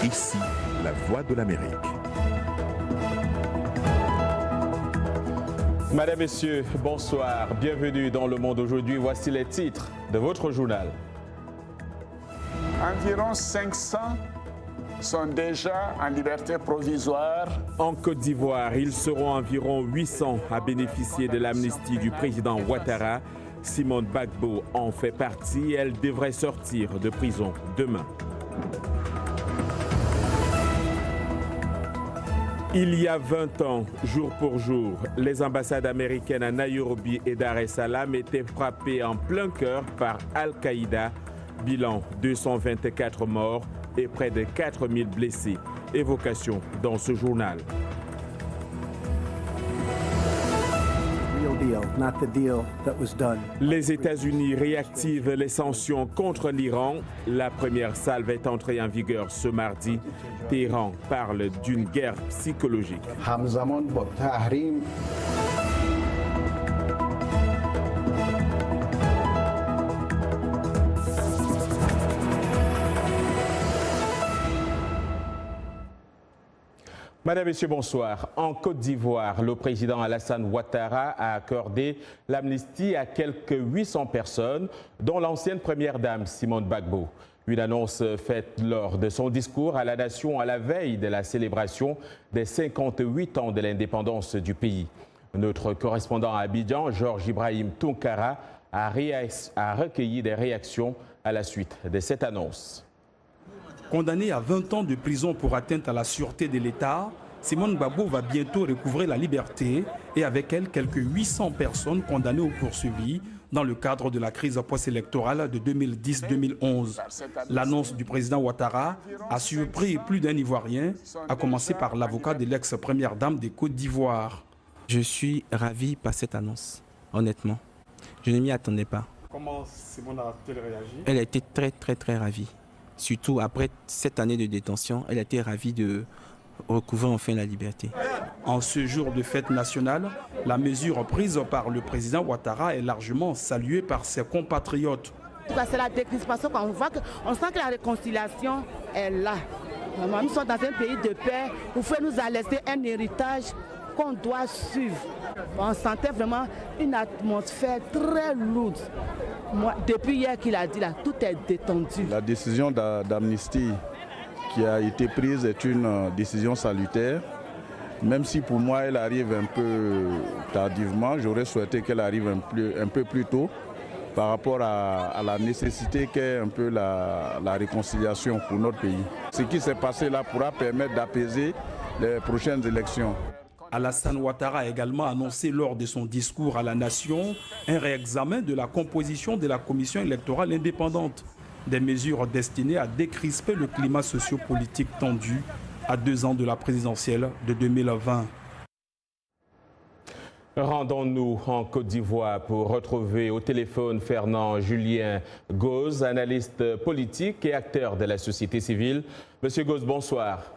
Ici, la voix de l'Amérique. Madame, Messieurs, bonsoir. Bienvenue dans Le Monde aujourd'hui. Voici les titres de votre journal. Environ 500 sont déjà en liberté provisoire. En Côte d'Ivoire, ils seront environ 800 à bénéficier de l'amnistie du président Ouattara. Simone Gbagbo en fait partie. Elle devrait sortir de prison demain. Il y a 20 ans, jour pour jour, les ambassades américaines à Nairobi et Dar es Salaam étaient frappées en plein cœur par Al-Qaïda. Bilan 224 morts et près de 4000 blessés. Évocation dans ce journal. Les États-Unis réactivent les sanctions contre l'Iran. La première salve est entrée en vigueur ce mardi. Téhéran parle d'une guerre psychologique. Madame, Messieurs, bonsoir. En Côte d'Ivoire, le président Alassane Ouattara a accordé l'amnistie à quelques 800 personnes, dont l'ancienne première dame Simone Gbagbo. Une annonce faite lors de son discours à la nation à la veille de la célébration des 58 ans de l'indépendance du pays. Notre correspondant à Abidjan, Georges Ibrahim Tounkara, a recueilli des réactions à la suite de cette annonce. Condamnée à 20 ans de prison pour atteinte à la sûreté de l'État, Simone Gbagbo va bientôt recouvrer la liberté et avec elle quelques 800 personnes condamnées ou poursuivies dans le cadre de la crise post-électorale de 2010-2011. L'annonce du président Ouattara a surpris plus d'un Ivoirien, à commencer par l'avocat de l'ex-première dame des Côtes d'Ivoire. Je suis ravi par cette annonce, honnêtement. Je ne m'y attendais pas. Comment Simone a-t-elle réagi? Elle a été très ravie. Surtout après cette année de détention, elle a été ravie de recouvrir enfin la liberté. En ce jour de fête nationale, la mesure prise par le président Ouattara est largement saluée par ses compatriotes. C'est la décrispation qu'on voit, on sent que la réconciliation est là. Nous sommes dans un pays de paix, vous pouvez nous laisser un héritage qu'on doit suivre. On sentait vraiment une atmosphère très lourde. Moi, depuis hier qu'il a dit là, tout est détendu. La décision d'amnistie qui a été prise est une décision salutaire. Même si pour moi elle arrive un peu tardivement, j'aurais souhaité qu'elle arrive un peu plus tôt par rapport à la nécessité qu'est un peu la réconciliation pour notre pays. Ce qui s'est passé là pourra permettre d'apaiser les prochaines élections. Alassane Ouattara a également annoncé lors de son discours à la nation un réexamen de la composition de la commission électorale indépendante. Des mesures destinées à décrisper le climat sociopolitique tendu à 2 ans de la présidentielle de 2020. Rendons-nous en Côte d'Ivoire pour retrouver au téléphone Fernand Julien Goz, analyste politique et acteur de la société civile. Monsieur Goz, bonsoir.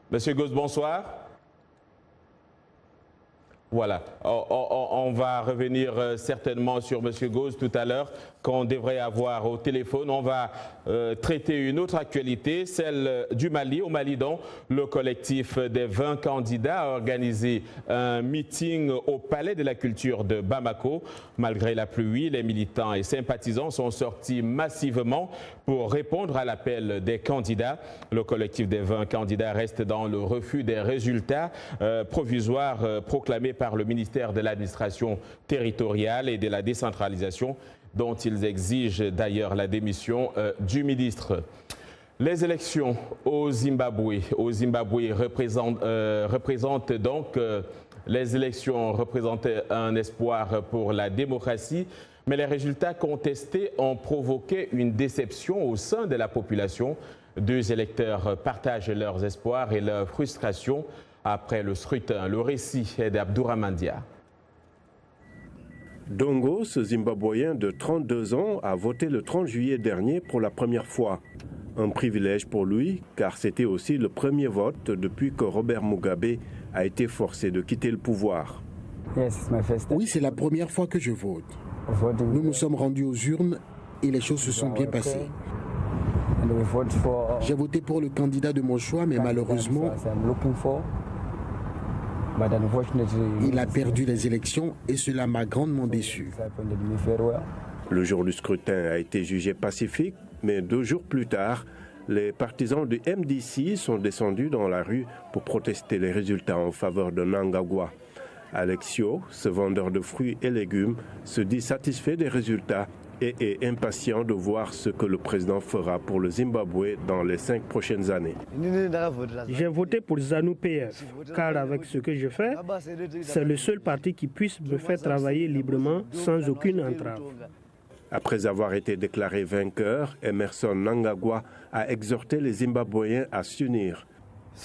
Monsieur Goz, bonsoir. Voilà, on va revenir certainement sur Monsieur Goz tout à l'heure, qu'on devrait avoir au téléphone. On va traiter une autre actualité, celle du Mali. Au Mali, donc, le collectif des 20 candidats a organisé un meeting au Palais de la Culture de Bamako. Malgré la pluie, les militants et sympathisants sont sortis massivement pour répondre à l'appel des candidats. Le collectif des 20 candidats reste dans le refus des résultats provisoires proclamés par le ministère de l'Administration territoriale et de la décentralisation, dont ils exigent d'ailleurs la démission du ministre. Les élections au Zimbabwe représentent donc les élections représentaient un espoir pour la démocratie, mais les résultats contestés ont provoqué une déception au sein de la population. 2 électeurs partagent leurs espoirs et leurs frustrations après le scrutin. Le récit est d'Abdourahmane Dia. Dongo, ce Zimbabwéen de 32 ans, a voté le 30 juillet dernier pour la première fois. Un privilège pour lui, car c'était aussi le premier vote depuis que Robert Mugabe a été forcé de quitter le pouvoir. Oui, c'est la première fois que je vote. Nous nous sommes rendus aux urnes et les choses se sont bien passées. J'ai voté pour le candidat de mon choix, mais malheureusement, il a perdu les élections et cela m'a grandement déçu. Le jour du scrutin a été jugé pacifique, mais 2 jours plus tard, les partisans du MDC sont descendus dans la rue pour protester les résultats en faveur de Mnangagwa. Alexio, ce vendeur de fruits et légumes, se dit satisfait des résultats et est impatient de voir ce que le président fera pour le Zimbabwe dans les 5 prochaines années. J'ai voté pour ZANU-PF, car avec ce que je fais, c'est le seul parti qui puisse me faire travailler librement sans aucune entrave. Après avoir été déclaré vainqueur, Emmerson Mnangagwa a exhorté les Zimbabwéens à s'unir.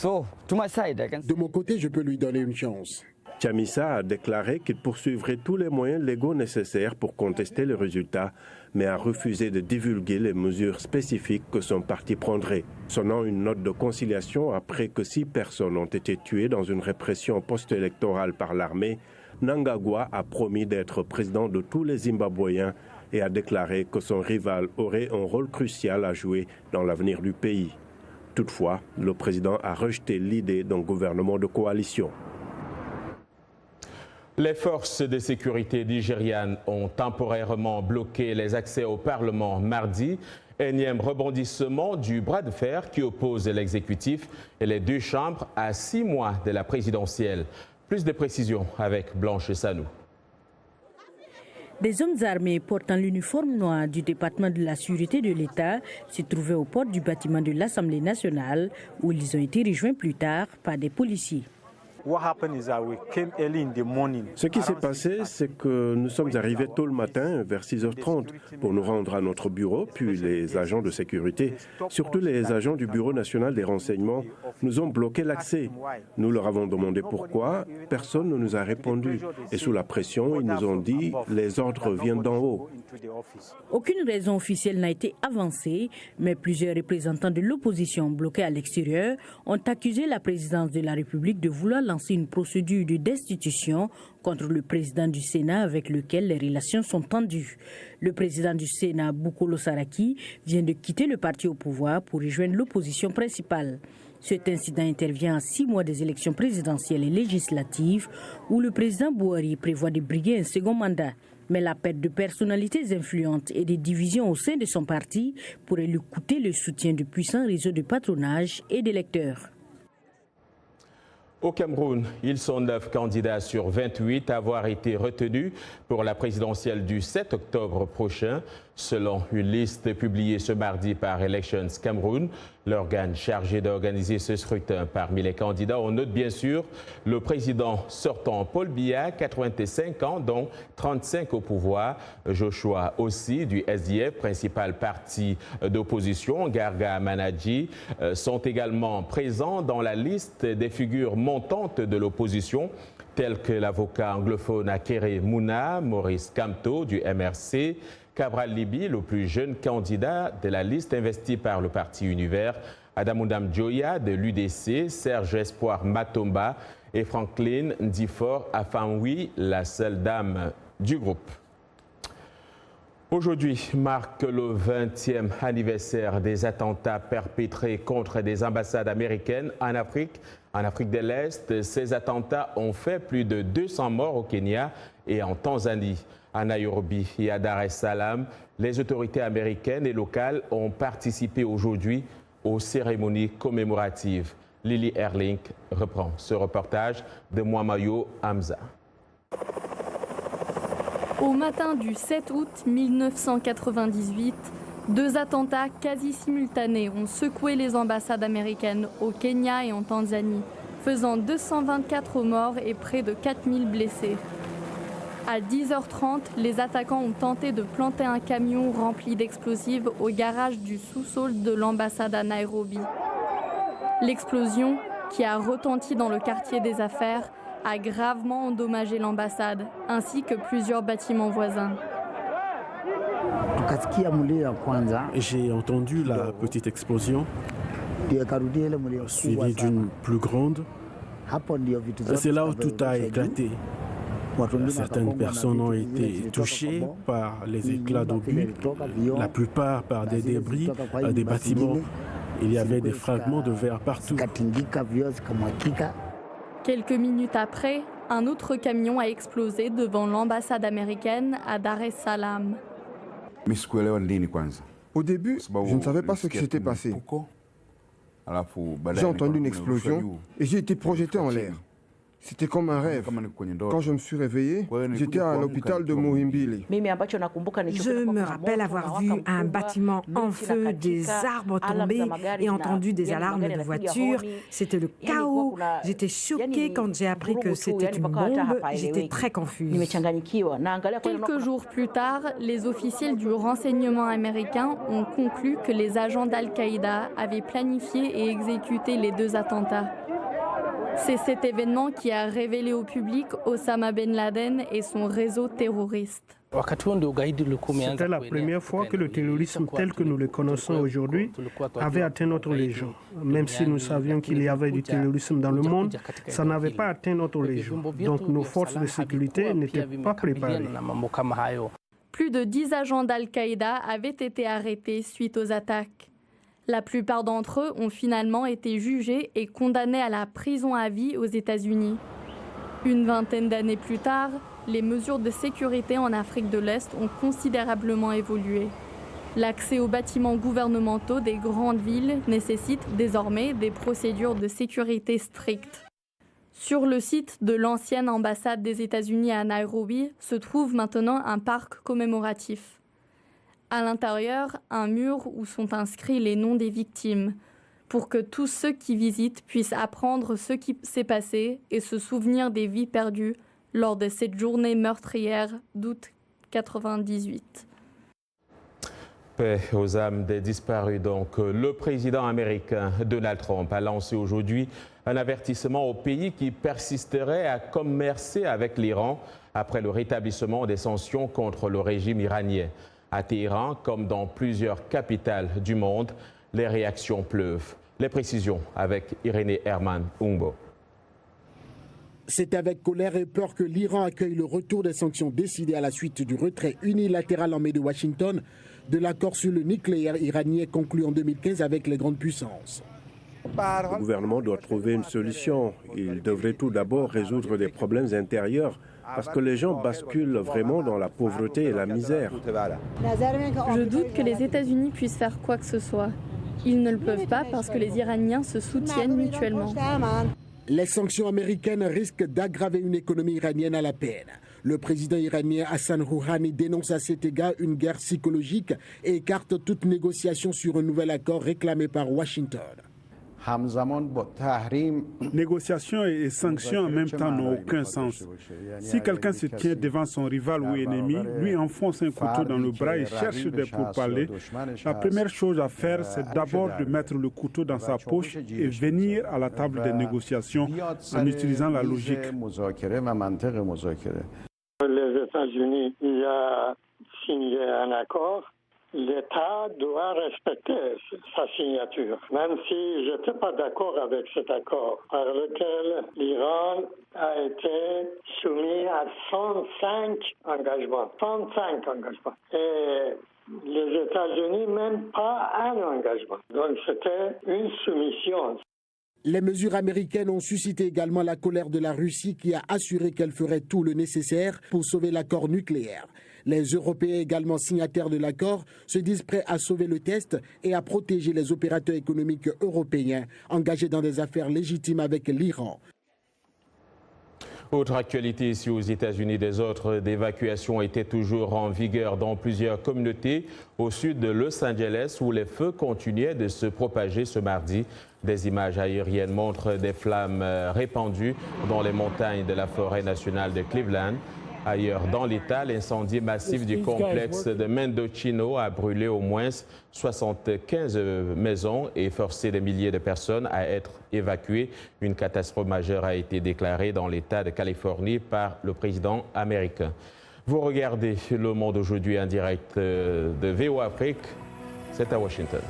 De mon côté, je peux lui donner une chance. Chamisa a déclaré qu'il poursuivrait tous les moyens légaux nécessaires pour contester les résultats, mais a refusé de divulguer les mesures spécifiques que son parti prendrait. Sonnant une note de conciliation après que 6 personnes ont été tuées dans une répression post-électorale par l'armée, Mnangagwa a promis d'être président de tous les Zimbabwéens et a déclaré que son rival aurait un rôle crucial à jouer dans l'avenir du pays. Toutefois, le président a rejeté l'idée d'un gouvernement de coalition. Les forces de sécurité nigérianes ont temporairement bloqué les accès au Parlement mardi. Énième rebondissement du bras de fer qui oppose l'exécutif et les 2 chambres à 6 mois de la présidentielle. Plus de précisions avec Blanche Sanou. Des hommes armés portant l'uniforme noir du département de la sécurité de l'État se trouvaient aux portes du bâtiment de l'Assemblée nationale où ils ont été rejoints plus tard par des policiers. Ce qui s'est passé, c'est que nous sommes arrivés tôt le matin, vers 6h30, pour nous rendre à notre bureau, puis les agents de sécurité, surtout les agents du Bureau national des renseignements, nous ont bloqué l'accès. Nous leur avons demandé pourquoi, personne ne nous a répondu. Et sous la pression, ils nous ont dit « les ordres viennent d'en haut ». Aucune raison officielle n'a été avancée, mais plusieurs représentants de l'opposition bloqués à l'extérieur ont accusé la présidence de la République de vouloir lancer une procédure de destitution contre le président du Sénat avec lequel les relations sont tendues. Le président du Sénat, Bukola Saraki, vient de quitter le parti au pouvoir pour rejoindre l'opposition principale. Cet incident intervient à 6 mois des élections présidentielles et législatives où le président Buhari prévoit de briguer un second mandat. Mais la perte de personnalités influentes et des divisions au sein de son parti pourrait lui coûter le soutien de puissants réseaux de patronage et d'électeurs. Au Cameroun, ils sont 9 candidats sur 28 à avoir été retenus pour la présidentielle du 7 octobre prochain. Selon une liste publiée ce mardi par Elections Cameroun, l'organe chargé d'organiser ce scrutin. Parmi les candidats, on note bien sûr le président sortant Paul Biya, 85 ans, dont 35 au pouvoir. Joshua aussi, du SDF, principal parti d'opposition, Garga Manadji, sont également présents dans la liste des figures montantes de l'opposition, tels que l'avocat anglophone Akere Mouna, Maurice Kamto, du MRC, Cabral Libi, le plus jeune candidat de la liste investie par le parti Univers, Adamoundam Joya de l'UDC, Serge Espoir Matomba et Franklin Ndifor Afanwi, la seule dame du groupe. Aujourd'hui marque le 20e anniversaire des attentats perpétrés contre des ambassades américaines en Afrique de l'Est. Ces attentats ont fait plus de 200 morts au Kenya et en Tanzanie. À Nairobi et à Dar es Salaam, les autorités américaines et locales ont participé aujourd'hui aux cérémonies commémoratives. Lily Erling reprend ce reportage de Mwamayo Hamza. Au matin du 7 août 1998, 2 attentats quasi simultanés ont secoué les ambassades américaines au Kenya et en Tanzanie, faisant 224 morts et près de 4000 blessés. À 10h30, les attaquants ont tenté de planter un camion rempli d'explosifs au garage du sous-sol de l'ambassade à Nairobi. L'explosion, qui a retenti dans le quartier des affaires, a gravement endommagé l'ambassade, ainsi que plusieurs bâtiments voisins. J'ai entendu la petite explosion, suivie d'une plus grande. C'est là où tout a éclaté. Certaines personnes ont été touchées par les éclats d'obus, la plupart par des débris des bâtiments. Il y avait des fragments de verre partout. Quelques minutes après, un autre camion a explosé devant l'ambassade américaine à Dar es Salaam. Au début, je ne savais pas ce qui s'était passé. J'ai entendu une explosion et j'ai été projeté en l'air. C'était comme un rêve. Quand je me suis réveillé, j'étais à l'hôpital de Muhimbili. Je me rappelle avoir vu un bâtiment en feu, des arbres tombés et entendu des alarmes de voitures. C'était le chaos. J'étais choquée quand j'ai appris que c'était une bombe. J'étais très confuse. Quelques jours plus tard, les officiels du renseignement américain ont conclu que les agents d'Al-Qaïda avaient planifié et exécuté les 2 attentats. C'est cet événement qui a révélé au public Osama Ben Laden et son réseau terroriste. C'était la première fois que le terrorisme tel que nous le connaissons aujourd'hui avait atteint notre région. Même si nous savions qu'il y avait du terrorisme dans le monde, ça n'avait pas atteint notre région. Donc nos forces de sécurité n'étaient pas préparées. Plus de 10 agents d'Al-Qaïda avaient été arrêtés suite aux attaques. La plupart d'entre eux ont finalement été jugés et condamnés à la prison à vie aux États-Unis. Une vingtaine d'années plus tard, les mesures de sécurité en Afrique de l'Est ont considérablement évolué. L'accès aux bâtiments gouvernementaux des grandes villes nécessite désormais des procédures de sécurité strictes. Sur le site de l'ancienne ambassade des États-Unis à Nairobi se trouve maintenant un parc commémoratif. À l'intérieur, un mur où sont inscrits les noms des victimes, pour que tous ceux qui visitent puissent apprendre ce qui s'est passé et se souvenir des vies perdues lors de cette journée meurtrière d'août 1998. Paix aux âmes des disparus. Donc, le président américain Donald Trump a lancé aujourd'hui un avertissement aux pays qui persisteraient à commercer avec l'Iran après le rétablissement des sanctions contre le régime iranien. À Téhéran, comme dans plusieurs capitales du monde, les réactions pleuvent. Les précisions avec Irénée Herman Umbo. C'est avec colère et peur que l'Iran accueille le retour des sanctions décidées à la suite du retrait unilatéral en mai de Washington de l'accord sur le nucléaire iranien conclu en 2015 avec les grandes puissances. Le gouvernement doit trouver une solution. Il devrait tout d'abord résoudre des problèmes intérieurs parce que les gens basculent vraiment dans la pauvreté et la misère. Je doute que les États-Unis puissent faire quoi que ce soit. Ils ne le peuvent pas parce que les Iraniens se soutiennent mutuellement. Les sanctions américaines risquent d'aggraver une économie iranienne à la peine. Le président iranien Hassan Rouhani dénonce à cet égard une guerre psychologique et écarte toute négociation sur un nouvel accord réclamé par Washington. Négociations et sanctions en même temps n'ont aucun sens. Si quelqu'un se tient devant son rival ou ennemi, lui enfonce un couteau dans le bras et cherche des pourparlers, la première chose à faire, c'est d'abord de mettre le couteau dans sa poche et venir à la table des négociations en utilisant la logique. Les États-Unis y a signé un accord. L'État doit respecter sa signature, même si je n'étais pas d'accord avec cet accord par lequel l'Iran a été soumis à 105 engagements. 105 engagements. Et les États-Unis, même pas un engagement. Donc c'était une soumission. Les mesures américaines ont suscité également la colère de la Russie qui a assuré qu'elle ferait tout le nécessaire pour sauver l'accord nucléaire. Les Européens, également signataires de l'accord, se disent prêts à sauver le test et à protéger les opérateurs économiques européens engagés dans des affaires légitimes avec l'Iran. Autre actualité ici aux États-Unis, des ordres d'évacuation étaient toujours en vigueur dans plusieurs communautés au sud de Los Angeles où les feux continuaient de se propager ce mardi. Des images aériennes montrent des flammes répandues dans les montagnes de la forêt nationale de Cleveland. Ailleurs dans l'État, l'incendie massif du complexe de Mendocino a brûlé au moins 75 maisons et forcé des milliers de personnes à être évacuées. Une catastrophe majeure a été déclarée dans l'État de Californie par le président américain. Vous regardez Le Monde aujourd'hui en direct de VOA Afrique. C'est à Washington.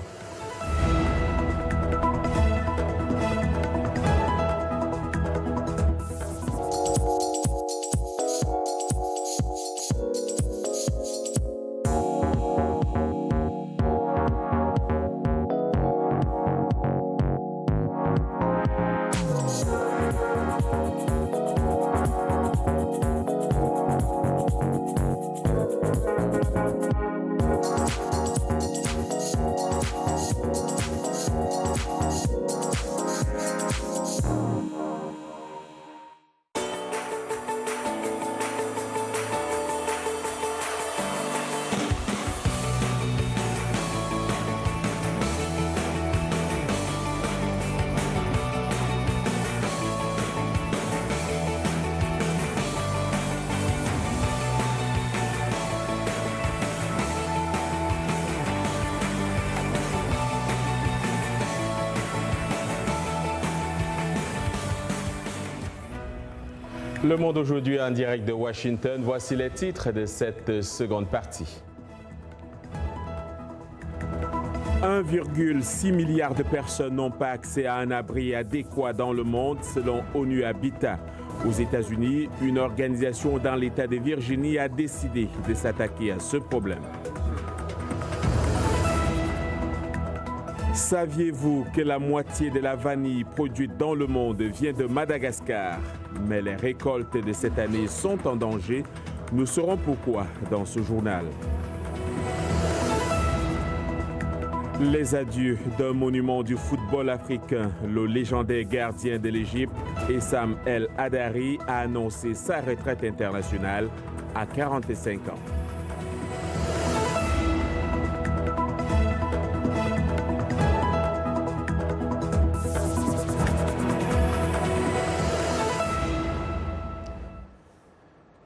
Le Monde aujourd'hui en direct de Washington. Voici les titres de cette seconde partie. 1,6 milliard de personnes n'ont pas accès à un abri adéquat dans le monde, selon ONU Habitat. Aux États-Unis, une organisation dans l'État de Virginie a décidé de s'attaquer à ce problème. Saviez-vous que la moitié de la vanille produite dans le monde vient de Madagascar? Mais les récoltes de cette année sont en danger. Nous saurons pourquoi dans ce journal. Les adieux d'un monument du football africain, le légendaire gardien de l'Égypte, Essam El Hadari, a annoncé sa retraite internationale à 45 ans.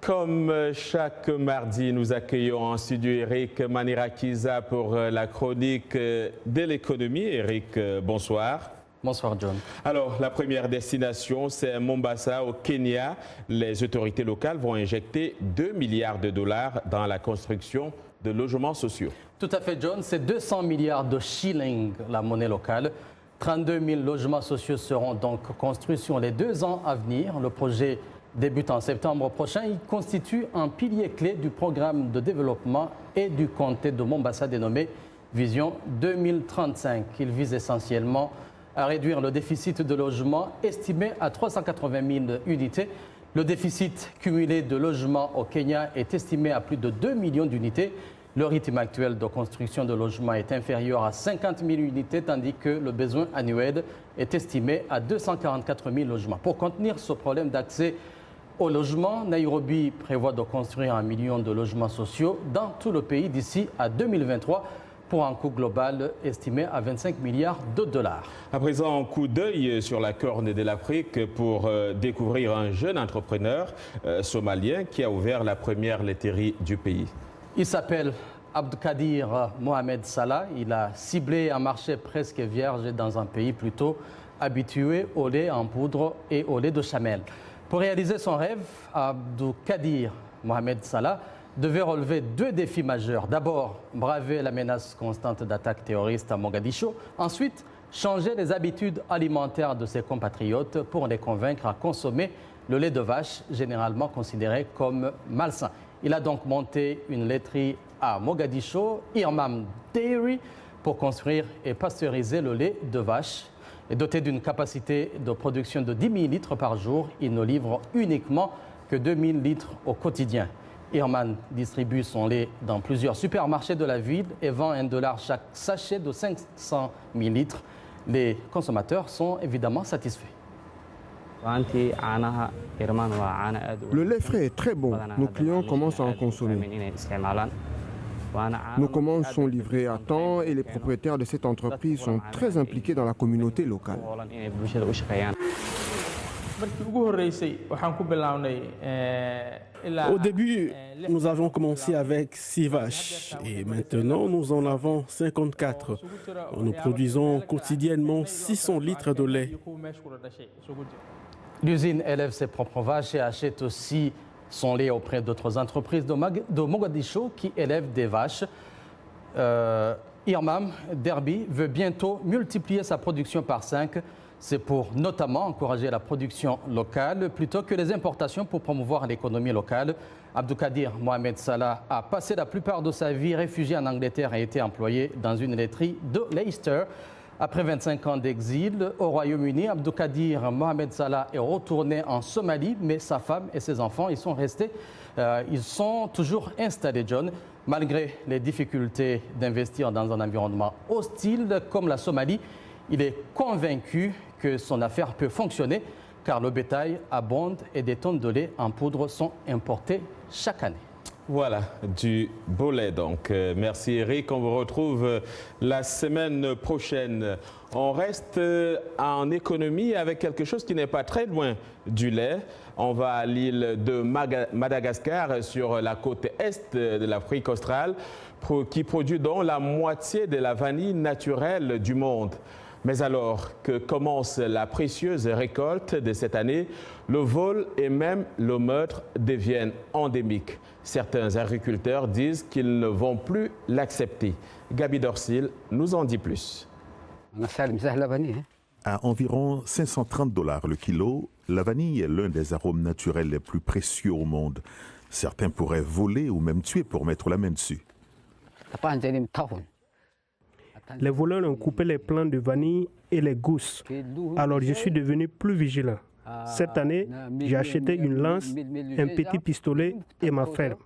Comme chaque mardi, nous accueillons en studio Eric Manirakiza pour la chronique de l'économie. Eric, bonsoir. Bonsoir John. Alors, la première destination, c'est Mombasa au Kenya. Les autorités locales vont injecter 2 milliards de dollars dans la construction de logements sociaux. Tout à fait John, c'est 200 milliards de shillings, la monnaie locale. 32 000 logements sociaux seront donc construits sur les 2 ans à venir. Le projet débute en septembre prochain. Il constitue un pilier clé du programme de développement et du comté de Mombasa dénommé Vision 2035. Il vise essentiellement à réduire le déficit de logement estimé à 380 000 unités. Le déficit cumulé de logements au Kenya est estimé à plus de 2 millions d'unités. Le rythme actuel de construction de logements est inférieur à 50 000 unités, tandis que le besoin annuel est estimé à 244 000 logements. Pour contenir ce problème d'accès au logement, Nairobi prévoit de construire 1 million de logements sociaux dans tout le pays d'ici à 2023 pour un coût global estimé à 25 milliards de dollars. À présent, un coup d'œil sur la corne de l'Afrique pour découvrir un jeune entrepreneur somalien qui a ouvert la première laiterie du pays. Il s'appelle Abdoukadir Mohamed Salah. Il a ciblé un marché presque vierge dans un pays plutôt habitué au lait en poudre et au lait de chamel. Pour réaliser son rêve, Abdoukadir Mohamed Salah devait relever 2 défis majeurs. D'abord, braver la menace constante d'attaques terroristes à Mogadiscio. Ensuite, changer les habitudes alimentaires de ses compatriotes pour les convaincre à consommer le lait de vache, généralement considéré comme malsain. Il a donc monté une laiterie à Mogadiscio, Irmam Dairy, pour construire et pasteuriser le lait de vache. Et doté d'une capacité de production de 10 000 litres par jour, il ne livre uniquement que 2 000 litres au quotidien. Irman distribue son lait dans plusieurs supermarchés de la ville et vend $1 chaque sachet de 500 000 litres. Les consommateurs sont évidemment satisfaits. Le lait frais est très bon. Nos clients commencent à en consommer. Nos commandes sont livrées à temps et les propriétaires de cette entreprise sont très impliqués dans la communauté locale. Au début, nous avons commencé avec 6 vaches et maintenant nous en avons 54. Nous produisons quotidiennement 600 litres de lait. L'usine élève ses propres vaches et achète aussi son lait auprès d'autres entreprises de Mogadiscio qui élèvent des vaches. Irmam Derby veut bientôt multiplier sa production par 5. C'est pour notamment encourager la production locale plutôt que les importations pour promouvoir l'économie locale. Abdoukadir Mohamed Salah a passé la plupart de sa vie réfugié en Angleterre et a été employé dans une laiterie de Leicester. Après 25 ans d'exil au Royaume-Uni, Abdoukadir Mohamed Salah est retourné en Somalie, mais sa femme et ses enfants y sont restés. Ils sont toujours installés, John, malgré les difficultés d'investir dans un environnement hostile comme la Somalie. Il est convaincu que son affaire peut fonctionner car le bétail abonde et des tonnes de lait en poudre sont importées chaque année. Voilà, du beau lait donc. Merci Eric, on vous retrouve la semaine prochaine. On reste en économie avec quelque chose qui n'est pas très loin du lait. On va à l'île de Madagascar sur la côte est de l'Afrique australe qui produit donc la moitié de la vanille naturelle du monde. Mais alors que commence la précieuse récolte de cette année, le vol et même le meurtre deviennent endémiques. Certains agriculteurs disent qu'ils ne vont plus l'accepter. Gabi Dorsil nous en dit plus. À environ $530 le kilo, la vanille est l'un des arômes naturels les plus précieux au monde. Certains pourraient voler ou même tuer pour mettre la main dessus. Les voleurs ont coupé les plants de vanille et les gousses. Alors je suis devenu plus vigilant. Cette année, j'ai acheté une lance, un petit pistolet et ma ferme.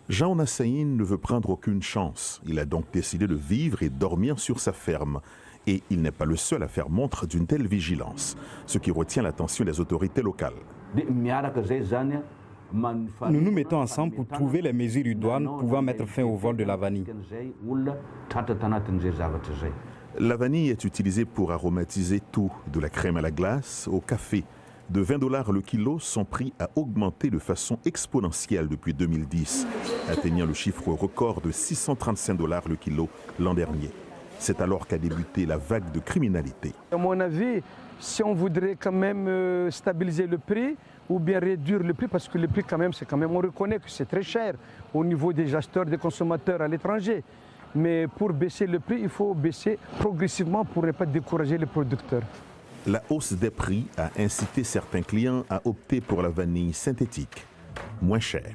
Jean Nassaïn ne veut prendre aucune chance. Il a donc décidé de vivre et dormir sur sa ferme. Et il n'est pas le seul à faire montre d'une telle vigilance, ce qui retient l'attention des autorités locales. Nous nous mettons ensemble pour trouver les mesures idoines pouvant mettre fin au vol de la vanille. La vanille est utilisée pour aromatiser tout, de la crème à la glace au café. De $20 le kilo, son prix a augmenté de façon exponentielle depuis 2010, atteignant le chiffre record de $635 le kilo l'an dernier. C'est alors qu'a débuté la vague de criminalité. À mon avis, si on voudrait quand même stabiliser le prix ou bien réduire le prix, parce que le prix quand même, on reconnaît que c'est très cher au niveau des acheteurs, des consommateurs à l'étranger. Mais pour baisser le prix, il faut baisser progressivement pour ne pas décourager les producteurs. La hausse des prix a incité certains clients à opter pour la vanille synthétique, moins chère.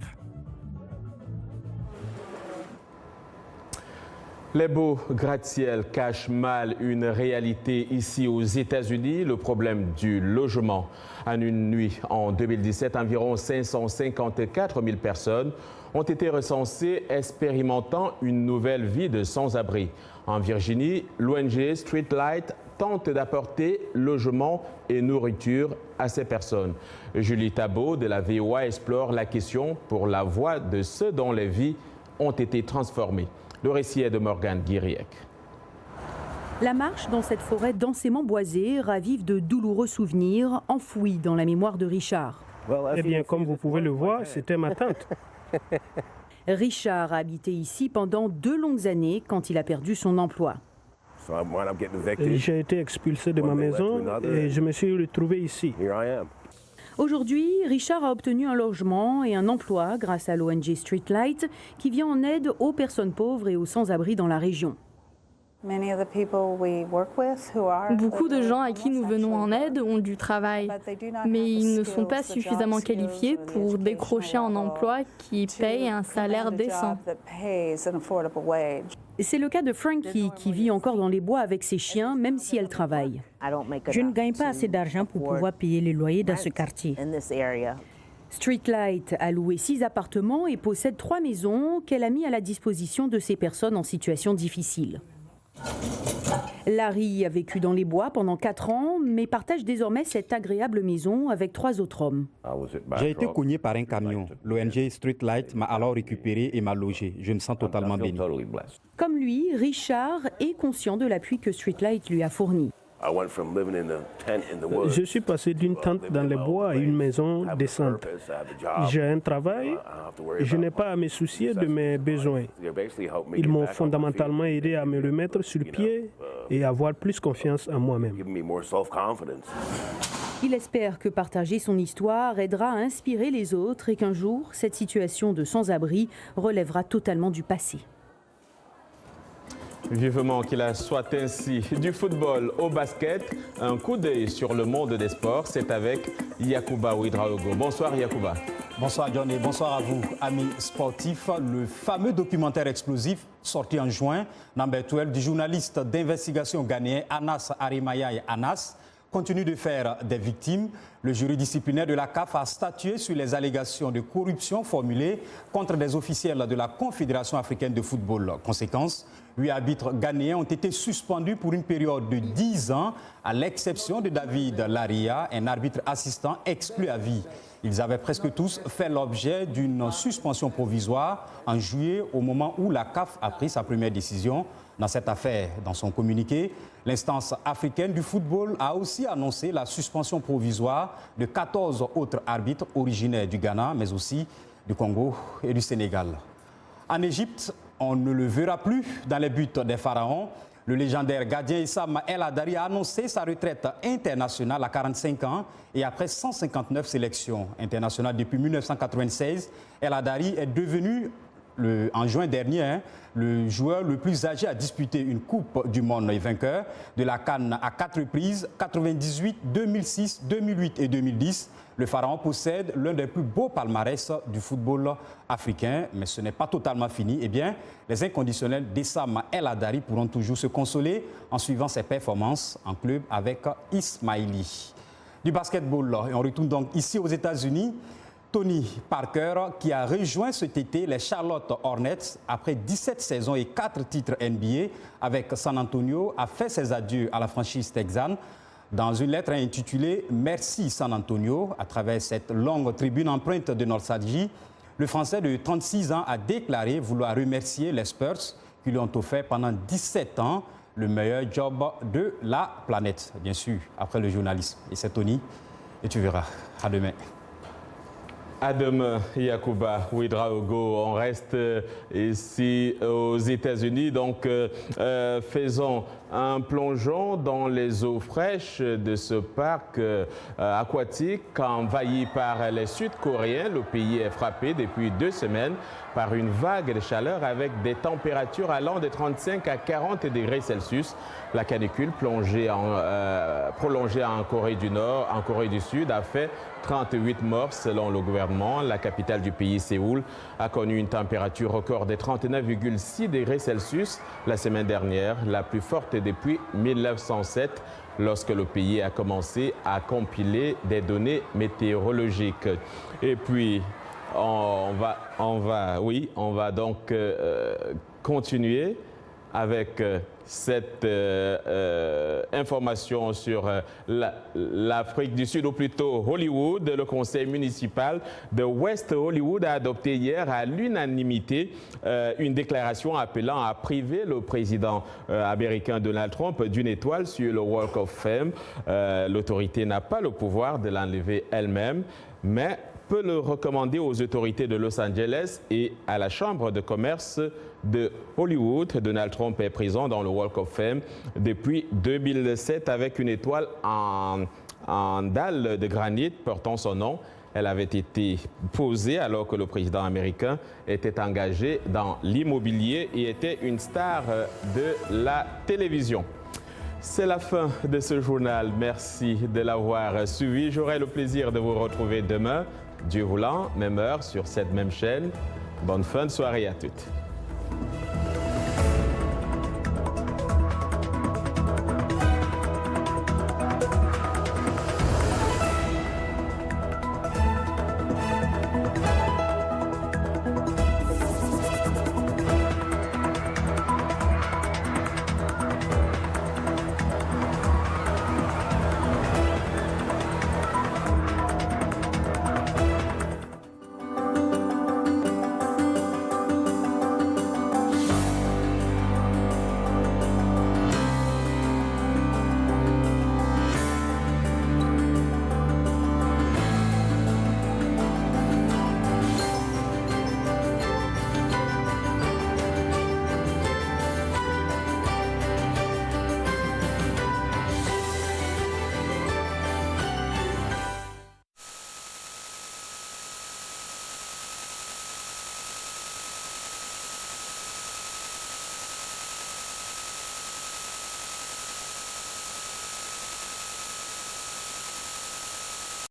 Les beaux gratte-ciel cachent mal une réalité ici aux États-Unis, le problème du logement. En une nuit, en 2017, environ 554 000 personnes ont été recensées expérimentant une nouvelle vie de sans-abri. En Virginie, l'ONG Streetlight tente d'apporter logement et nourriture à ces personnes. Julie Tabot de la VOA explore la question pour la voix de ceux dont les vies ont été transformées. Le récit est de Morgane Guiriec. La marche dans cette forêt densément boisée ravive de douloureux souvenirs enfouis dans la mémoire de Richard. Eh bien, comme vous pouvez le voir, c'était ma tante. Richard a habité ici pendant 2 longues années quand il a perdu son emploi. J'ai été expulsé de ma maison et je me suis retrouvé ici. Aujourd'hui, Richard a obtenu un logement et un emploi grâce à l'ONG Streetlight qui vient en aide aux personnes pauvres et aux sans-abri dans la région. Beaucoup de gens à qui nous venons en aide ont du travail, mais ils ne sont pas suffisamment qualifiés pour décrocher un emploi qui paye un salaire décent. C'est le cas de Frankie qui vit encore dans les bois avec ses chiens, même si elle travaille. Je ne gagne pas assez d'argent pour pouvoir payer les loyers dans ce quartier. Streetlight a loué 6 appartements et possède 3 maisons qu'elle a mis à la disposition de ces personnes en situation difficile. Larry a vécu dans les bois pendant 4 ans, mais partage désormais cette agréable maison avec 3 autres hommes. J'ai été cogné par un camion. L'ONG Streetlight m'a alors récupéré et m'a logé. Je me sens totalement béni. Comme lui, Richard est conscient de l'appui que Streetlight lui a fourni. Je suis passé d'une tente dans les bois à une maison décente. J'ai un travail et je n'ai pas à me soucier de mes besoins. Ils m'ont fondamentalement aidé à me remettre sur pied et à avoir plus confiance en moi-même. Il espère que partager son histoire aidera à inspirer les autres et qu'un jour, cette situation de sans-abri relèvera totalement du passé. Vivement qu'il soit ainsi. Du football au basket, un coup d'œil sur le monde des sports, c'est avec Yacouba Ouedraogo. Bonsoir Yacouba. Bonsoir Johnny, bonsoir à vous amis sportifs. Le fameux documentaire explosif sorti en juin, number 12 du journaliste d'investigation ghanéen Anas Arimayaye Anas continue de faire des victimes. Le jury disciplinaire de la CAF a statué sur les allégations de corruption formulées contre des officiels de la Confédération africaine de football. Conséquence, 8 arbitres ghanéens ont été suspendus pour une période de 10 ans, à l'exception de David Laria, un arbitre assistant exclu à vie. Ils avaient presque tous fait l'objet d'une suspension provisoire en juillet, au moment où la CAF a pris sa première décision dans cette affaire. Dans son communiqué, l'instance africaine du football a aussi annoncé la suspension provisoire de 14 autres arbitres originaires du Ghana, mais aussi du Congo et du Sénégal. En Égypte, on ne le verra plus dans les buts des pharaons. Le légendaire gardien Issam El Hadari a annoncé sa retraite internationale à 45 ans et après 159 sélections internationales depuis 1996. El Hadari est devenu, en juin dernier, le joueur le plus âgé à disputer une Coupe du Monde et vainqueur de la CAN à 4 reprises, 98, 2006, 2008 et 2010. Le Pharaon possède l'un des plus beaux palmarès du football africain, mais ce n'est pas totalement fini. Eh bien, les inconditionnels d'Issam El Hadari pourront toujours se consoler en suivant ses performances en club avec Ismaili. Du basketball, et on retourne donc ici aux États-Unis. Tony Parker, qui a rejoint cet été les Charlotte Hornets après 17 saisons et 4 titres NBA avec San Antonio, a fait ses adieux à la franchise texane. Dans une lettre intitulée « Merci San Antonio », à travers cette longue tribune empreinte de nostalgie, le Français de 36 ans a déclaré vouloir remercier les Spurs qui lui ont offert pendant 17 ans le meilleur job de la planète. Bien sûr, après le journalisme. Et c'est Tony, et tu verras. À demain. Adam Yacouba Ouedraogo, on reste ici aux États-Unis, donc faisons un plongeon dans les eaux fraîches de ce parc aquatique envahi par les Sud-Coréens. Le pays est frappé depuis 2 semaines par une vague de chaleur avec des températures allant de 35 à 40 degrés Celsius. La canicule prolongée en Corée du Nord, en Corée du Sud, a fait 38 morts selon le gouvernement. La capitale du pays, Séoul, a connu une température record de 39,6 degrés Celsius la semaine dernière, la plus forte depuis 1907, lorsque le pays a commencé à compiler des données météorologiques. Et puis, on va donc continuer avec cette information sur l'Afrique du Sud, ou plutôt Hollywood. Le conseil municipal de West Hollywood a adopté hier à l'unanimité une déclaration appelant à priver le président américain Donald Trump d'une étoile sur le Walk of Fame. L'autorité n'a pas le pouvoir de l'enlever elle-même, mais peut le recommander aux autorités de Los Angeles et à la Chambre de commerce de Hollywood. Donald Trump est présent dans le Walk of Fame depuis 2007 avec une étoile en dalle de granit portant son nom. Elle avait été posée alors que le président américain était engagé dans l'immobilier et était une star de la télévision. C'est la fin de ce journal. Merci de l'avoir suivi. J'aurai le plaisir de vous retrouver demain, Dieu voulant, même heure, sur cette même chaîne. Bonne fin de soirée à toutes.